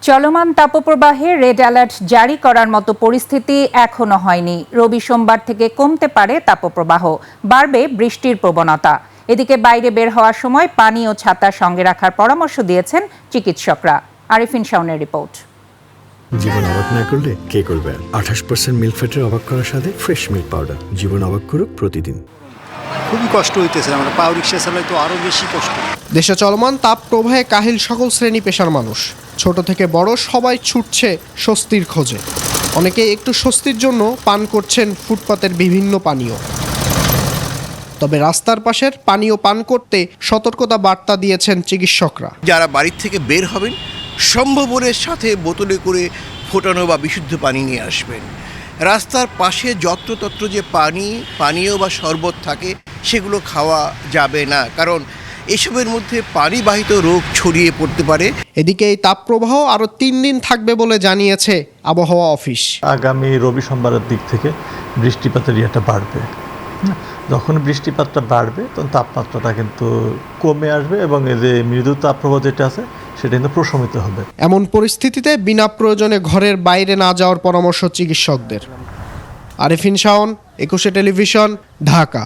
চলমান তাপপ্রবাহে red alert জারি করার মতো পরিস্থিতি এখনো হয়নি। রবি সোমবার থেকে কমতে পারে তাপপ্রবাহ, বাড়বে বৃষ্টির প্রবণতা। এদিকে বাইরে বের হওয়ার সময় পানি ও ছাতা সঙ্গে রাখার পরামর্শ দিয়েছেন চিকিৎসকরা। আরিফিন শাওনের রিপোর্ট। জীবন অবাক না করলে কে করবে? 28% মিল্ক ফ্যাটের অবাক করার সাথে ফ্রেশ মিল্ক পাউডার। জীবন অবাক করুক প্রতিদিন। খুবই কষ্ট হইতেছে, আমরা পাও রিক্সা চালাই তো আরো বেশি কষ্ট। দেশে চলমান তাপ প্রবাহে কাহিল সকল শ্রেণী পেশার মানুষ, ছোট থেকে বড় সবাই ছুটছে স্বস্তির খোঁজে। অনেকে একটু স্বস্তির জন্য পান করছেন ফুটপাতের বিভিন্ন পানীয়। তবে রাস্তার পাশের পানীয় পান করতে সতর্কতা বার্তা দিয়েছেন চিকিৎসকরা। যারা বাড়ির থেকে বের হবেন সম্ভবনের সাথে বোতলে করে ফোটানো বা বিশুদ্ধ পানি নিয়ে আসবেন। রাস্তার পাশে যত্রতত্র যে পানীয় বা শরবত থাকে সেগুলো খাওয়া যাবে না, কারণ এসবের মধ্যে পানিবাহিত রোগ ছড়িয়ে পড়তে পারে। এদিকে এই তাপপ্রবাহ আরও 3 দিন থাকবে বলে জানিয়েছে আবহাওয়া অফিস। আগামী রবি সোমবারের দিক থেকে বৃষ্টিপাতের ইয়েটা বাড়বে। যখন বৃষ্টিপাতটা বাড়বে তখন তাপমাত্রাটা কিন্তু কমে আসবে এবং এই যে মৃদু তাপপ্রবাহ যেটা আছে সেটা কিন্তু প্রশমিত হবে। এমন পরিস্থিতিতে বিনা প্রয়োজনে ঘরের বাইরে না যাওয়ার পরামর্শ চিকিৎসকদের। আরিফিন শাওন, 21 টেলিভিশন, ঢাকা।